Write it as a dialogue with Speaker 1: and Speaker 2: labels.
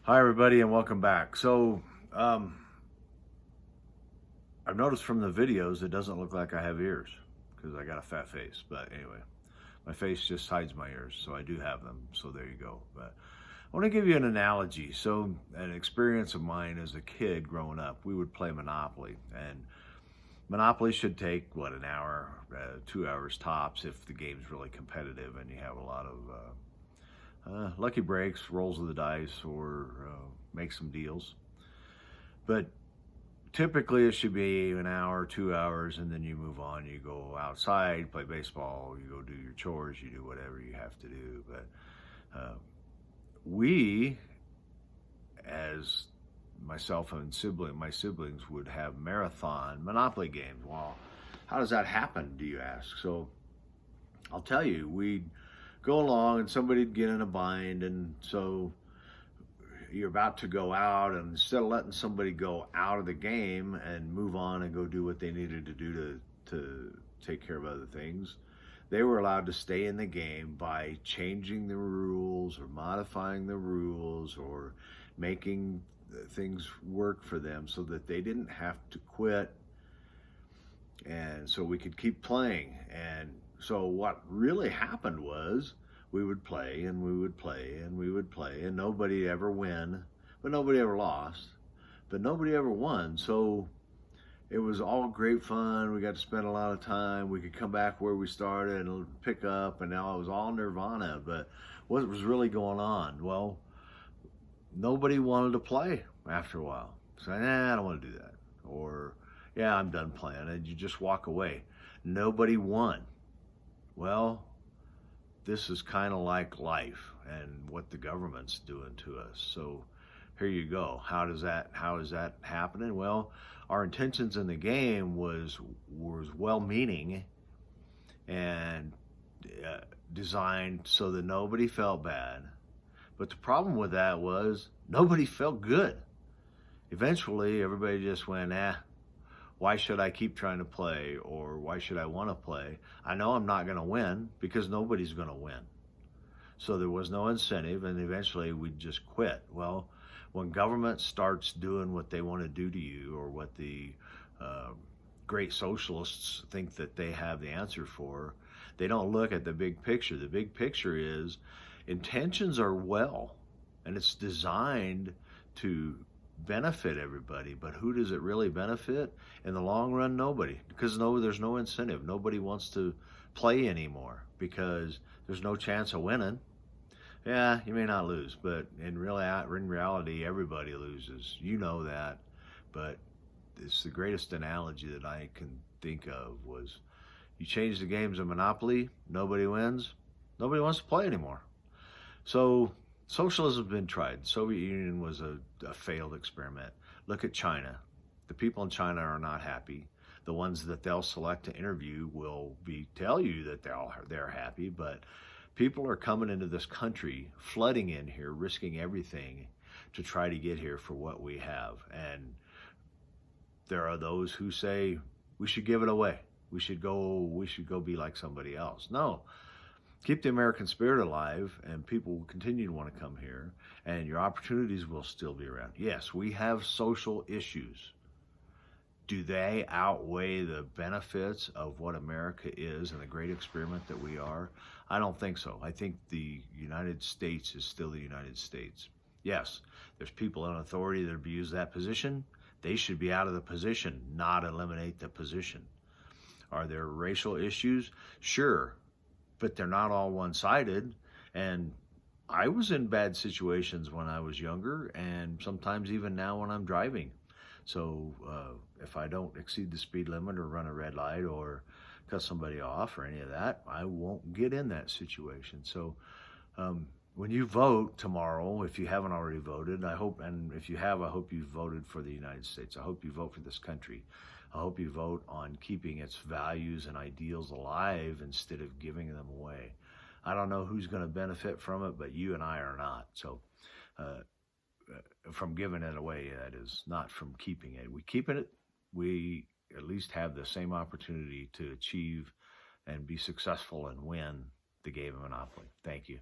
Speaker 1: Hi, everybody, and welcome back. I've noticed from the videos it doesn't look like I have ears because I got a fat face. But anyway, my face just hides my ears, so I do have them. So there you go. But I want to give you an analogy. So, an experience of mine as a kid growing up, we would play Monopoly, and Monopoly should take an hour, 2 hours tops if the game's really competitive and you have a lot of lucky breaks, rolls of the dice, or make some deals. But typically it should be an hour, 2 hours, and then you move on. You go outside, play baseball, you go do your chores, you do whatever you have to do. But we, as myself and my siblings would have marathon Monopoly games. Well, how does that happen, do you ask? So I'll tell you, we'd go along and somebody'd get in a bind, and so you're about to go out, and instead of letting somebody go out of the game and move on and go do what they needed to do to take care of other things, they were allowed to stay in the game by changing the rules or modifying the rules or making things work for them so that they didn't have to quit, and so we could keep playing. And so what really happened was we would play and we would play and we would play, and nobody ever win, but nobody ever lost, but nobody ever won. So it was all great fun. We got to spend a lot of time. We could come back where we started and pick up, and now it was all nirvana. But what was really going on? Well, nobody wanted to play after a while. So, I don't want to do that. Or, yeah, I'm done playing. And you just walk away. Nobody won. Well, this is kind of like life and what the government's doing to us. So here you go. How is that happening? Well, our intentions in the game was well-meaning and designed so that nobody felt bad. But the problem with that was nobody felt good. Eventually, everybody just went, why should I keep trying to play, or why should I want to play? I know I'm not going to win because nobody's going to win. So there was no incentive, and eventually we just quit. Well, when government starts doing what they want to do to you, or what the great socialists think that they have the answer for, they don't look at the big picture. The big picture is intentions are well, and it's designed to benefit everybody, but who does it really benefit? In the long run, nobody, because there's no incentive. Nobody wants to play anymore because there's no chance of winning. Yeah, you may not lose, but in reality, everybody loses. You know that, but it's the greatest analogy that I can think of was you change the games of Monopoly, nobody wins, nobody wants to play anymore. So socialism's been tried. The Soviet Union was a failed experiment. Look at China. The people in China are not happy. The ones that they'll select to interview will tell you that they're happy, but people are coming into this country, flooding in here, risking everything to try to get here for what we have. And there are those who say we should give it away. We should go be like somebody else. No, keep the American spirit alive, and people will continue to want to come here, and your opportunities will still be around. Yes, we have social issues. Do they outweigh the benefits of what America is and the great experiment that we are? I don't think so. I think the United States is still the United States. Yes, there's people in authority that abuse that position. They should be out of the position, not eliminate the position. Are there racial issues? Sure, but they're not all one-sided. And I was in bad situations when I was younger, and sometimes even now when I'm driving. So if I don't exceed the speed limit or run a red light or cut somebody off or any of that, I won't get in that situation. So when you vote tomorrow, if you haven't already voted, and if you have, I hope you voted for the United States. I hope you vote for this country. I hope you vote on keeping its values and ideals alive instead of giving them away. I don't know who's going to benefit from it, but you and I are not. So from giving it away, that is, not from keeping it. We keep it, we at least have the same opportunity to achieve and be successful and win the game of Monopoly. Thank you.